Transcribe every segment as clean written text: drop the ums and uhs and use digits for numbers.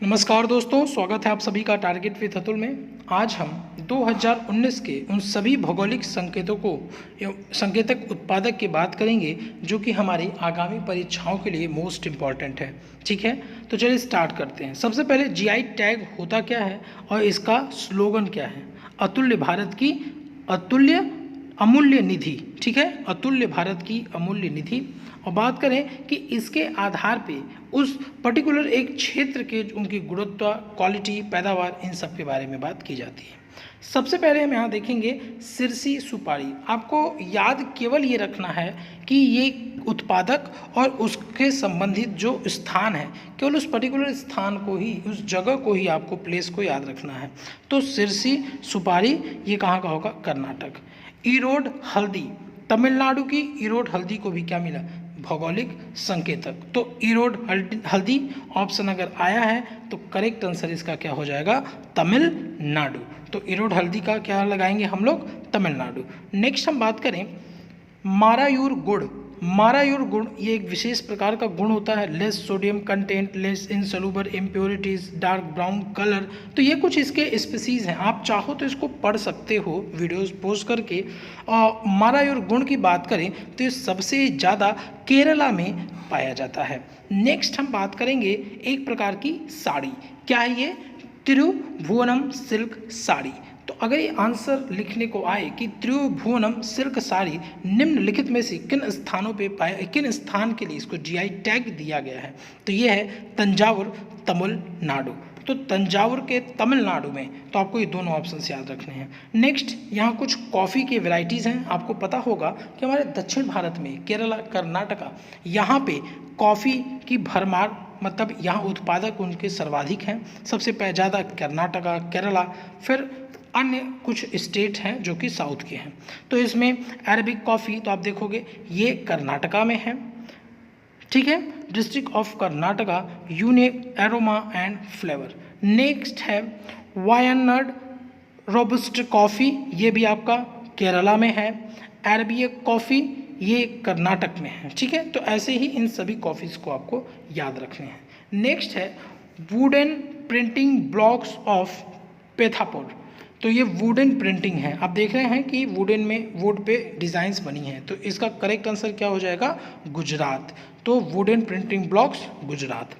नमस्कार दोस्तों, स्वागत है आप सभी का टारगेट विथ अतुल में। आज हम 2019 के उन सभी भौगोलिक संकेतक उत्पादक की बात करेंगे जो कि हमारी आगामी परीक्षाओं के लिए मोस्ट इम्पॉर्टेंट है। ठीक है, तो चलिए स्टार्ट करते हैं। सबसे पहले जीआई टैग होता क्या है और इसका स्लोगन क्या है। अतुल्य भारत की अतुल्य अमूल्य निधि। ठीक है, अतुल्य भारत की अमूल्य निधि। और बात करें कि इसके आधार पे उस पर्टिकुलर एक क्षेत्र के उनकी गुणवत्ता, क्वालिटी, पैदावार, इन सब के बारे में बात की जाती है। सबसे पहले हम यहाँ देखेंगे सिरसी सुपारी। आपको याद केवल ये रखना है कि ये उत्पादक और उसके संबंधित जो स्थान है, केवल उस पर्टिकुलर स्थान को ही, उस जगह को ही, आपको प्लेस को याद रखना है। तो सिरसी सुपारी ये कहाँ का होगा? कर्नाटक। ईरोड हल्दी, तमिलनाडु की ईरोड हल्दी को भी क्या मिला? भौगोलिक संकेतक। तो ईरोड हल्दी ऑप्शन अगर आया है तो करेक्ट आंसर इसका क्या हो जाएगा? तमिलनाडु। तो ईरोड हल्दी का क्या लगाएंगे हम लोग? तमिलनाडु। नेक्स्ट हम बात करें मारायूर गुड़। मारायूर गुड़ ये एक विशेष प्रकार का गुण होता है। Less sodium content, less insoluble impurities, dark brown colour. तो ये कुछ इसके स्पीसीज हैं। आप चाहो तो इसको पढ़ सकते हो वीडियोस पोस्ट करके। मारायूर गुण की बात करें तो ये सबसे ज़्यादा केरला में पाया जाता है। नेक्स्ट हम बात करेंगे एक प्रकार की साड़ी। क्या है ये? तिरुभुवनम सिल्क साड़ी। तो अगर ये आंसर लिखने को आए कि त्रिभुवनम सिल्क साड़ी निम्नलिखित में से किन स्थानों पे पाया, किन स्थान के लिए इसको जीआई टैग दिया गया है, तो ये है तंजावुर, तमिलनाडु। तो तंजावुर के तमिलनाडु में, तो आपको ये दोनों ऑप्शन याद रखने हैं। नेक्स्ट यहाँ कुछ कॉफ़ी के वैरायटीज़ हैं। आपको पता होगा कि हमारे दक्षिण भारत में केरला, कर्नाटका, यहाँ पे कॉफ़ी की भरमार, मतलब यहाँ उत्पादक उनके सर्वाधिक हैं। सबसे ज़्यादा कर्नाटका, केरला, फिर अन्य कुछ स्टेट हैं जो कि साउथ के हैं। तो इसमें अरेबिक कॉफ़ी तो आप देखोगे ये कर्नाटका में है। ठीक है, district of Karnataka, unique aroma and flavour. Next है वायनाड रोबस्ट कॉफ़ी, ये भी आपका केरला में है। अरेबिक कॉफ़ी ये कर्नाटक में है। ठीक है, तो ऐसे ही इन सभी कॉफ़ीज़ को आपको याद रखने हैं। नेक्स्ट है wooden printing blocks of Pethapur. तो ये वुडन प्रिंटिंग है। आप देख रहे हैं कि वुडन में वुड पे डिज़ाइंस बनी हैं। तो इसका करेक्ट आंसर क्या हो जाएगा? गुजरात। तो wooden printing blocks Gujarat.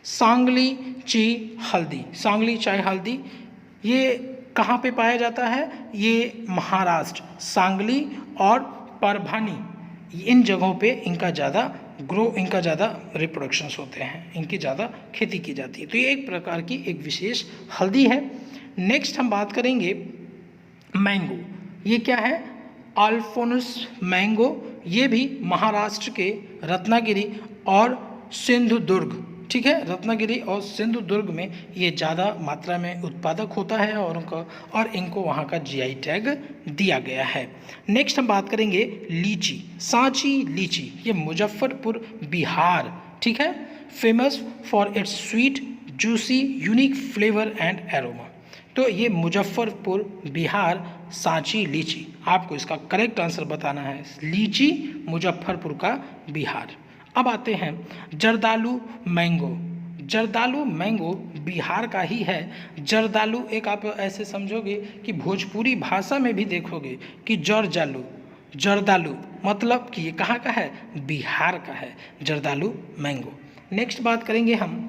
Sangli ची हल्दी, सांगली चाय हल्दी ये कहाँ पे पाया जाता है? ये महाराष्ट्र, सांगली और परभनी, इन जगहों पे इनका ज़्यादा रिप्रोडक्शंस होते हैं, इनकी ज़्यादा खेती की जाती है। तो ये एक प्रकार की एक विशेष हल्दी है। नेक्स्ट हम बात करेंगे मैंगो। ये क्या है? अल्फोंस मैंगो। ये भी महाराष्ट्र के रत्नागिरी और सिंधुदुर्ग, ठीक है, रत्नागिरी और सिंधुदुर्ग में ये ज़्यादा मात्रा में उत्पादक होता है और इनको वहाँ का जीआई टैग दिया गया है। नेक्स्ट हम बात करेंगे लीची, सांची लीची। ये मुजफ्फरपुर बिहार, ठीक है, famous for its sweet juicy unique flavour and aroma. तो ये मुजफ्फरपुर बिहार सांची लीची, आपको इसका करेक्ट आंसर बताना है। लीची मुजफ्फरपुर का बिहार। अब आते हैं जर्दालू मैंगो। जर्दालू मैंगो बिहार का ही है। जर्दालू एक आप ऐसे समझोगे कि भोजपुरी भाषा में भी देखोगे कि जर्दालू मतलब कि ये कहाँ का है? बिहार का है जर्दालू मैंगो। नेक्स्ट बात करेंगे हम,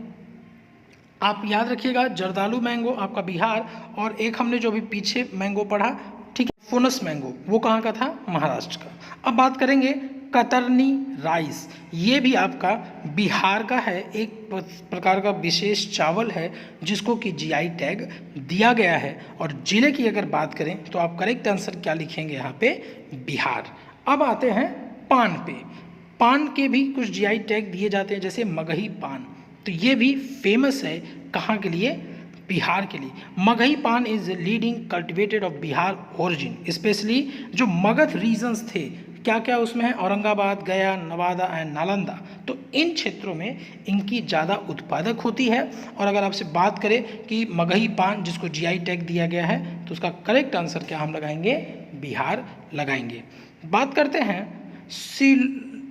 आप याद रखिएगा जर्दालू मैंगो आपका बिहार, और एक हमने जो भी पीछे मैंगो पढ़ा, ठीक है, फोनस मैंगो, वो कहाँ का था? महाराष्ट्र का। अब बात करेंगे कतरनी राइस। ये भी आपका बिहार का है, एक प्रकार का विशेष चावल है जिसको कि जीआई टैग दिया गया है। और जिले की अगर बात करें तो आप करेक्ट आंसर क्या लिखेंगे यहाँ पे? बिहार। अब आते हैं पान पे। पान के भी कुछ जीआई टैग दिए जाते हैं, जैसे मगही पान। तो ये भी फेमस है कहाँ के लिए? बिहार के लिए। मगही पान is leading cultivated of Bihar origin, specially जो मगध रीजन्स थे, क्या क्या उसमें है? औरंगाबाद, गया, नवादा एंड नालंदा। तो इन क्षेत्रों में इनकी ज़्यादा उत्पादक होती है। और अगर आपसे बात करें कि मगही पान जिसको जीआई टैग दिया गया है, तो उसका करेक्ट आंसर क्या हम लगाएंगे? बिहार लगाएंगे। बात करते हैं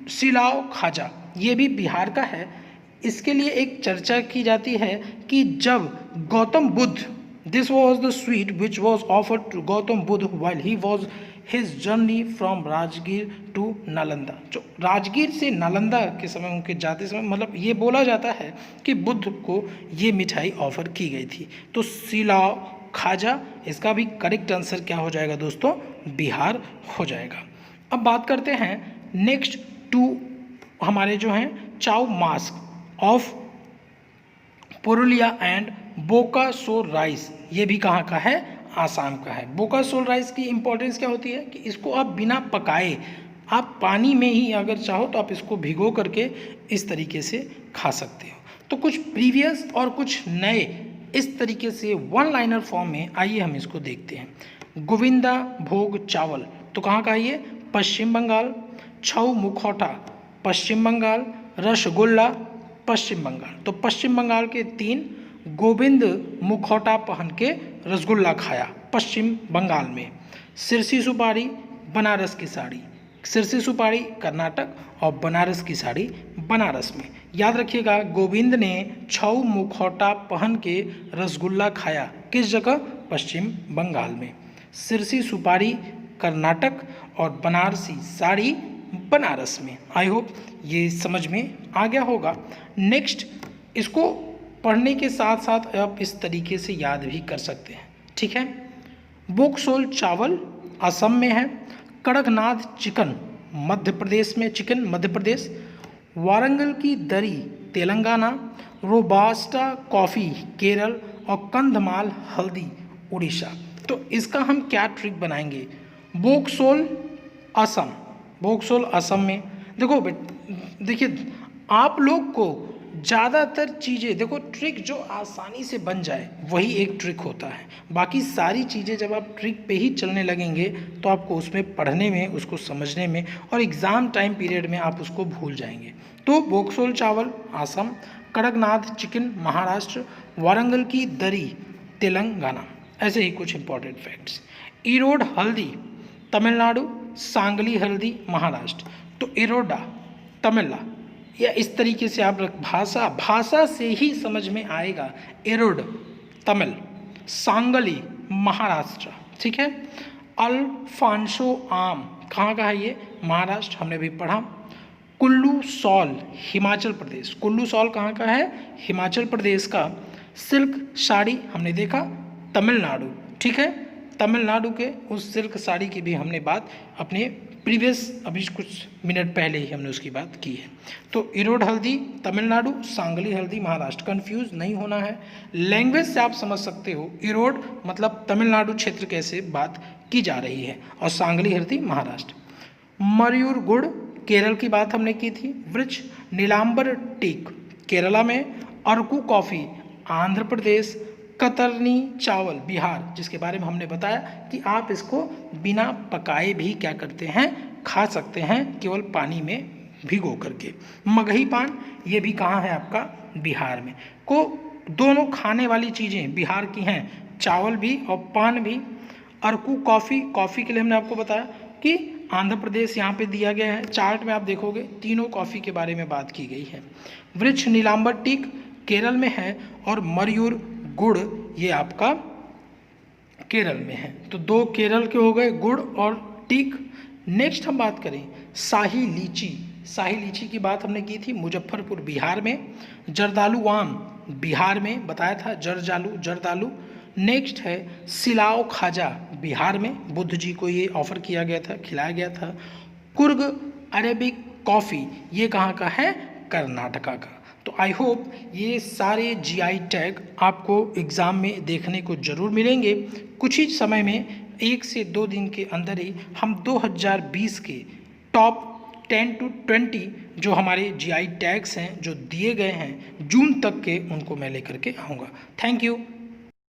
सिलाव खाजा। ये भी बिहार का है। इसके लिए एक चर्चा की जाती है कि जब Gautam Buddha, this was the sweet which was offered to Gautam Buddha while he was his journey from Rajgir to Nalanda. जो राजगीर से नालंदा के समय उनके जाते समय मतलब ये बोला जाता है कि बुद्ध को ये मिठाई ऑफर की गई थी। तो सिलाव खाजा, इसका भी करेक्ट आंसर क्या हो जाएगा दोस्तों, बिहार हो जाएगा। अब बात करते हैं नेक्स्ट टू हमारे जो हैं Chau mask of Purulia and बोकासोर राइस, ये भी कहाँ का है, आसाम का है। बोकासोर राइस की इंपॉर्टेंस क्या होती है कि इसको आप बिना पकाए, आप पानी में ही अगर चाहो तो आप इसको भिगो करके इस तरीके से खा सकते हो। तो कुछ प्रीवियस और कुछ नए इस तरीके से वन लाइनर फॉर्म में, आइए हम इसको देखते हैं। गोविंदा भोग चावल तो कहाँ का है ये, पश्चिम बंगाल। छऊ मुखौटा पश्चिम बंगाल। रसगुल्ला पश्चिम बंगाल। तो पश्चिम बंगाल के 3, गोविंद मुखौटा पहन के रसगुल्ला खाया पश्चिम बंगाल में। सिरसी सुपारी बनारस की साड़ी, सिरसी सुपारी कर्नाटक और बनारस की साड़ी बनारस में। याद रखिएगा, गोविंद ने छऊ मुखौटा पहन के रसगुल्ला खाया किस जगह, पश्चिम बंगाल में। सिरसी सुपारी कर्नाटक और बनारसी साड़ी बनारस में। आई होप ये समझ में आ गया होगा। नेक्स्ट, इसको पढ़ने के साथ साथ आप इस तरीके से याद भी कर सकते हैं, ठीक है। बोकसोल चावल असम में है। कड़कनाथ चिकन मध्य प्रदेश में, चिकन मध्य प्रदेश। वारंगल की दरी तेलंगाना। रोबास्टा कॉफ़ी केरल और कंधमाल हल्दी उड़ीसा। तो इसका हम क्या ट्रिक बनाएंगे, बोकसोल असम, बोकसोल असम में। देखिए आप लोग को ज़्यादातर चीज़ें, देखो ट्रिक जो आसानी से बन जाए वही एक ट्रिक होता है। बाकी सारी चीज़ें जब आप ट्रिक पे ही चलने लगेंगे तो आपको उसमें पढ़ने में, उसको समझने में और एग्ज़ाम टाइम पीरियड में आप उसको भूल जाएंगे। तो बोकसोल चावल असम, कड़कनाथ चिकन महाराष्ट्र, वारंगल की दरी तेलंगाना। ऐसे ही कुछ इंपॉर्टेंट फैक्ट्स। इरोड हल्दी तमिलनाडु, सांगली हल्दी महाराष्ट्र। तो इरोडा तमिलनाडु, या इस तरीके से आप भाषा से ही समझ में आएगा। इरोड तमिल, सांगली महाराष्ट्र, ठीक है। अल्फांसो आम कहाँ का है ये, महाराष्ट्र, हमने भी पढ़ा। कुल्लू सॉल हिमाचल प्रदेश, कुल्लू सॉल कहाँ का है, हिमाचल प्रदेश का। सिल्क साड़ी हमने देखा तमिलनाडु, ठीक है। तमिलनाडु के उस सिल्क साड़ी की भी हमने बात अपने प्रीवियस अभी कुछ मिनट पहले ही हमने उसकी बात की है। तो इरोड हल्दी तमिलनाडु, सांगली हल्दी महाराष्ट्र। कंफ्यूज नहीं होना है, लैंग्वेज से आप समझ सकते हो इरोड मतलब तमिलनाडु क्षेत्र कैसे बात की जा रही है और सांगली हल्दी महाराष्ट्र। मयूर गुड़ केरल की बात हमने की थी। वृक्ष नीलांबर टीक केरला में। अरकू कॉफ़ी आंध्र प्रदेश। कतरनी चावल बिहार, जिसके बारे में हमने बताया कि आप इसको बिना पकाए भी क्या करते हैं, खा सकते हैं, केवल पानी में भिगो करके। मगही पान ये भी कहाँ है आपका, बिहार में। को दोनों खाने वाली चीज़ें बिहार की हैं, चावल भी और पान भी। अरकू कॉफ़ी, कॉफ़ी के लिए हमने आपको बताया कि आंध्र प्रदेश यहाँ पे दिया गया है। चार्ट में आप देखोगे तीनों कॉफ़ी के बारे में बात की गई है। वृक्ष नीलांबर टीक केरल में है और मयूर गुड़ ये आपका केरल में है। तो 2 केरल के हो गए, गुड़ और टीक। नेक्स्ट हम बात करें शाही लीची, शाही लीची की बात हमने की थी मुजफ्फरपुर बिहार में। जर्दालू आम बिहार में बताया था, जर्दालू। नेक्स्ट है सिलाव खाजा बिहार में, बुद्ध जी को ये ऑफर किया गया था, खिलाया गया था। कुर्ग अरेबिक कॉफ़ी ये कहाँ का है, कर्नाटका का। तो आई होप ये सारे जीआई टैग आपको एग्ज़ाम में देखने को ज़रूर मिलेंगे। कुछ ही समय में 1 से 2 दिन के अंदर ही हम 2020 के टॉप 10 to 20 जो हमारे जीआई टैग्स हैं जो दिए गए हैं जून तक के, उनको मैं लेकर के आऊँगा। Thank you.